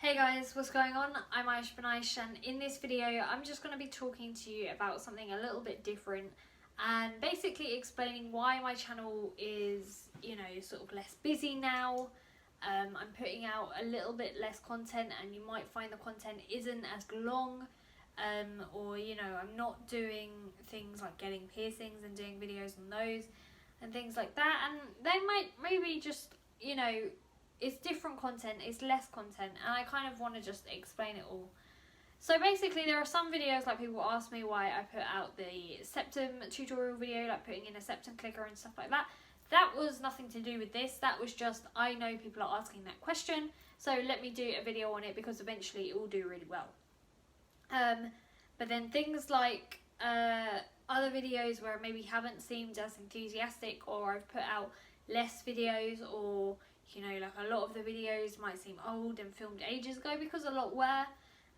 Hey guys, what's going on? I'm Aish Banaish, and in this video I'm just going to be talking to you about something a little bit different and basically explaining why my channel is, sort of less busy now. I'm putting out a little bit less content and you might find the content isn't as long, or I'm not doing things like getting piercings and doing videos on those and things like that, and they might maybe just, it's different content, it's less content, and I kind of want to just explain it all. So basically there are some videos, like people ask me why I put out the septum tutorial video, like putting in a septum clicker and stuff like that. That was nothing to do with this, that was just, I know people are asking that question, so let me do a video on it because eventually it will do really well. But then things like other videos where I maybe haven't seemed as enthusiastic, or I've put out less videos, or like a lot of the videos might seem old and filmed ages ago, because a lot were,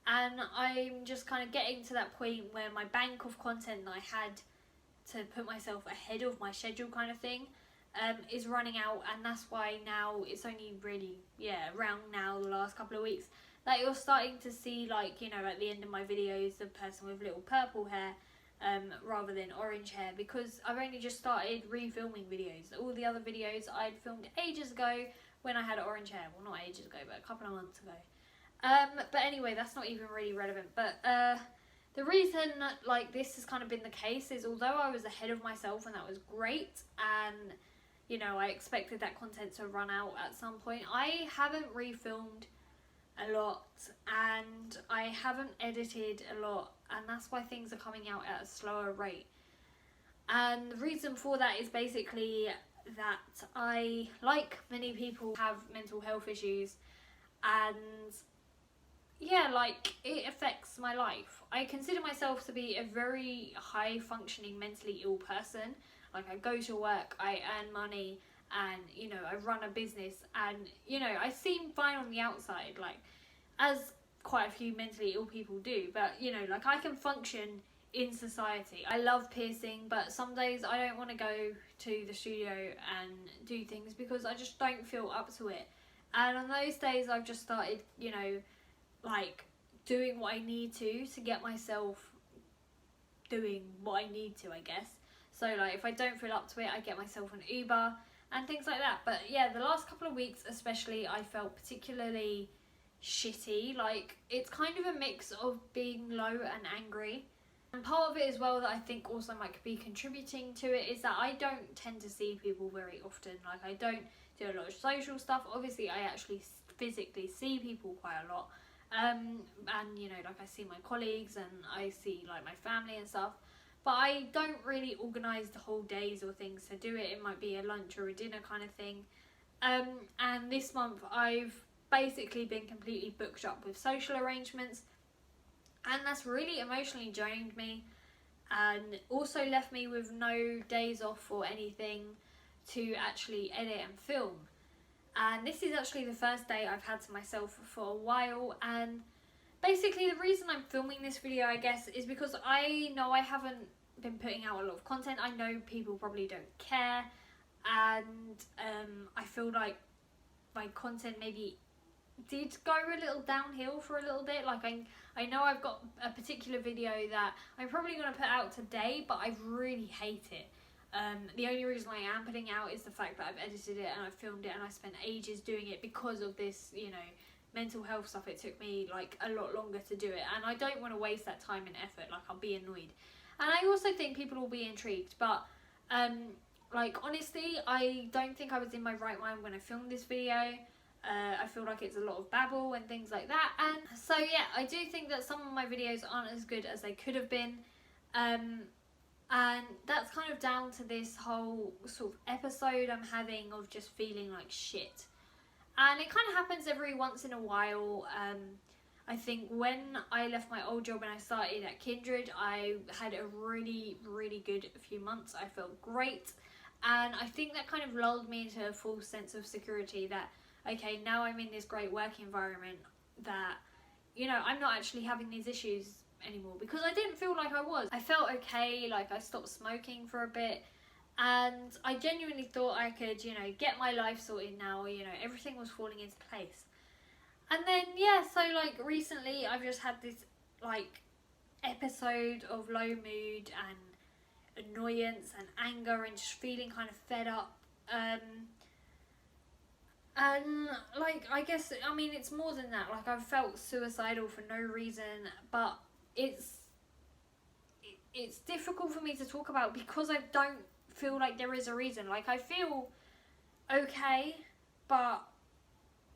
and I'm just kind of getting to that point where my bank of content that I had to put myself ahead of my schedule kind of thing is running out, and that's why now it's only really around now, the last couple of weeks, that you're starting to see, like, at the end of my videos, the person with little purple hair rather than orange hair, because I've only just started refilming videos. All the other videos I'd filmed ages ago when I had orange hair. Well, not ages ago, but a couple of months ago. But anyway, that's not even really relevant. But the reason like this has kind of been the case is, although I was ahead of myself and that was great, and I expected that content to run out at some point, I haven't refilmed a lot and I haven't edited a lot, and that's why things are coming out at a slower rate. And the reason for that is basically that I, like many people, have mental health issues, and it affects my life. I consider myself to be a very high functioning mentally ill person. Like, I go to work, I earn money, and I run a business, and I seem fine on the outside, like as quite a few mentally ill people do, but like I can function in society. I love piercing, but some days I don't want to go to the studio and do things because I just don't feel up to it. And on those days I've just started like doing what I need to get myself doing what I need to, I guess. So like if I don't feel up to it, I get myself an Uber and things like that. But yeah, the last couple of weeks especially, I felt particularly shitty. Like, it's kind of a mix of being low and angry, and part of it as well that I think also might be contributing to it is that I don't tend to see people very often. Like, I don't do a lot of social stuff. Obviously I actually physically see people quite a lot, and like I see my colleagues and I see like my family and stuff, but I don't really organise the whole days or things to do it. It might be a lunch or a dinner kind of thing, and this month I've basically been completely booked up with social arrangements, and that's really emotionally drained me, and also left me with no days off or anything to actually edit and film. And this is actually the first day I've had to myself for a while, and basically the reason I'm filming this video, I guess, is because I know I haven't been putting out a lot of content. I know people probably don't care, and I feel like my content maybe did go a little downhill for a little bit. Like, I know I've got a particular video that I'm probably going to put out today, but I really hate it. The only reason I am putting out is the fact that I've edited it and I've filmed it and I spent ages doing it because of this, mental health stuff. It took me like a lot longer to do it, and I don't want to waste that time and effort. Like, I'll be annoyed. And I also think people will be intrigued, but like, honestly, I don't think I was in my right mind when I filmed this video. I feel like it's a lot of babble and things like that, and so yeah, I do think that some of my videos aren't as good as they could have been, and that's kind of down to this whole sort of episode I'm having of just feeling like shit. And it kind of happens every once in a while. I think when I left my old job and I started at Kindred, I had a really good few months. I felt great, and I think that kind of lulled me into a false sense of security that, okay, now I'm in this great work environment, that I'm not actually having these issues anymore, because I didn't feel like I was. I felt okay. Like, I stopped smoking for a bit, and I genuinely thought I could get my life sorted now. Everything was falling into place. And then yeah, so like recently I've just had this like episode of low mood and annoyance and anger and just feeling kind of fed up. And like I guess, I mean, it's more than that. Like I've felt suicidal for no reason, but it's difficult for me to talk about because I don't feel like there is a reason. Like I feel okay, but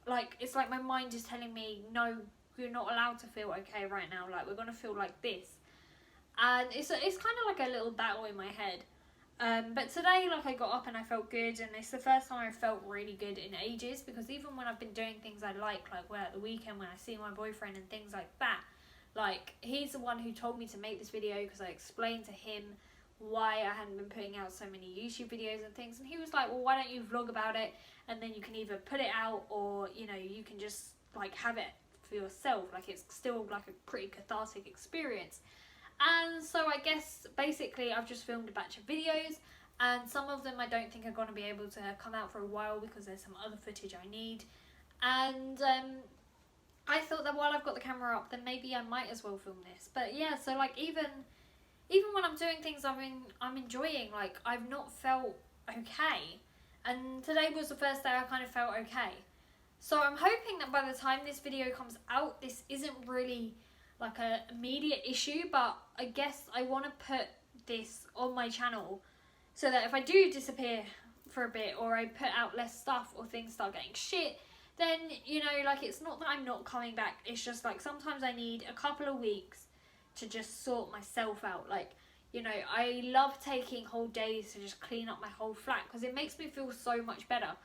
like it's like my mind is telling me, no, you're not allowed to feel okay right now. Like we're gonna feel like this, and it's kind of like a little battle in my head. But today, like I got up and I felt good, and it's the first time I felt really good in ages, because even when I've been doing things I like where at the weekend when I see my boyfriend and things like that, like he's the one who told me to make this video because I explained to him why I hadn't been putting out so many YouTube videos and things, and he was like, well, why don't you vlog about it, and then you can either put it out or, you know, you can just like have it for yourself, like it's still like a pretty cathartic experience. And so I guess basically I've just filmed a batch of videos, and some of them I don't think are going to be able to come out for a while because there's some other footage I need. And I thought that while I've got the camera up, then maybe I might as well film this. But yeah, so like even when I'm doing things I'm enjoying, like I've not felt okay. And today was the first day I kind of felt okay. So I'm hoping that by the time this video comes out, this isn't really like a immediate issue, but I guess I want to put this on my channel so that if I do disappear for a bit, or I put out less stuff, or things start getting shit, then, you know, like it's not that I'm not coming back, it's just like sometimes I need a couple of weeks to just sort myself out. Like, you know, I love taking whole days to just clean up my whole flat because it makes me feel so much better,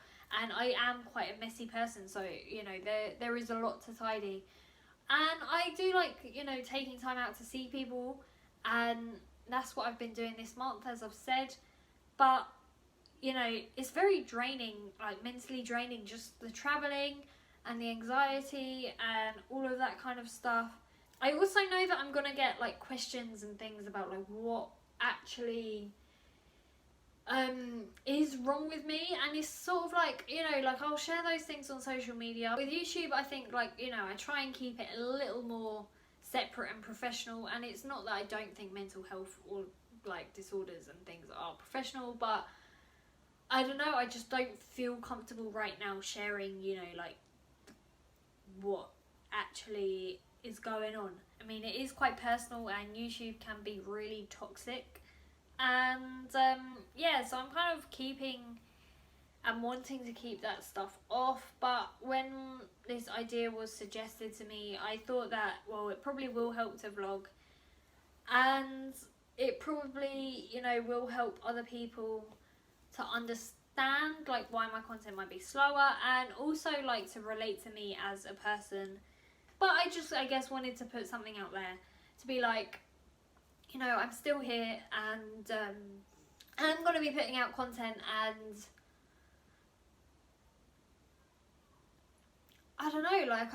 and I am quite a messy person, so, you know, there is a lot to tidy. And I do like, you know, taking time out to see people, and that's what I've been doing this month, as I've said. But, you know, it's very draining, like mentally draining, just the travelling and the anxiety and all of that kind of stuff. I also know that I'm gonna get like questions and things about like what actually is wrong with me, and it's sort of like, you know, like I'll share those things on social media. With YouTube, I think, like, you know, I try and keep it a little more separate and professional, and it's not that I don't think mental health or like disorders and things are professional, but I don't know, I just don't feel comfortable right now sharing, you know, like what actually is going on. I mean, it is quite personal, and YouTube can be really toxic. And yeah, so I'm kind of keeping and wanting to keep that stuff off. But when this idea was suggested to me, I thought that, well, it probably will help to vlog, and it probably, you know, will help other people to understand like why my content might be slower, and also like to relate to me as a person. But I guess wanted to put something out there to be like, you know, I'm still here, and I'm going to be putting out content, and I don't know, like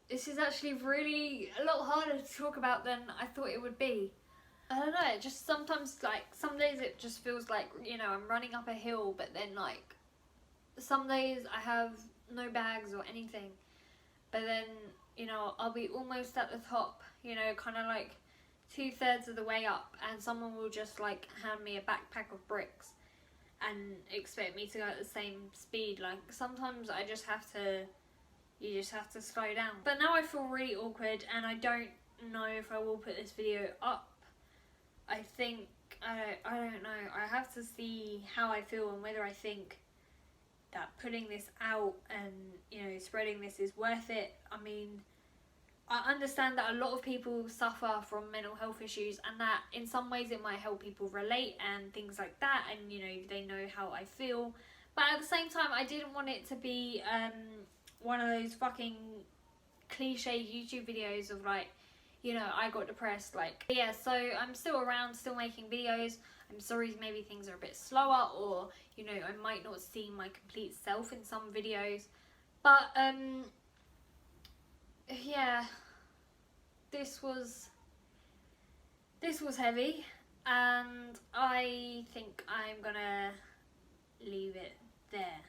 this is actually really a lot harder to talk about than I thought it would be. I don't know, it just sometimes, like, some days it just feels like, you know, I'm running up a hill, but then like some days I have no bags or anything, but then, you know, I'll be almost at the top, you know, kind of like 2/3 of the way up, and someone will just like hand me a backpack of bricks and expect me to go at the same speed. Like sometimes you just have to slow down. But now I feel really awkward, and I don't know if I will put this video up. I think, I don't know, I have to see how I feel and whether I think that putting this out and, you know, spreading this is worth it. I mean, I understand that a lot of people suffer from mental health issues, and that in some ways it might help people relate and things like that, and, you know, they know how I feel. But at the same time, I didn't want it to be one of those fucking cliche YouTube videos of like, you know, I got depressed. Like, yeah, so I'm still around, still making videos. I'm sorry maybe things are a bit slower, or, you know, I might not see my complete self in some videos. But yeah, this was heavy, and I think I'm gonna leave it there.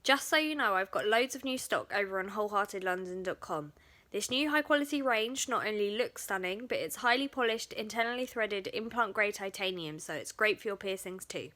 Just so you know, I've got loads of new stock over on wholeheartedlondon.com. This new high quality range not only looks stunning, but it's highly polished, internally threaded implant grade titanium, so it's great for your piercings too.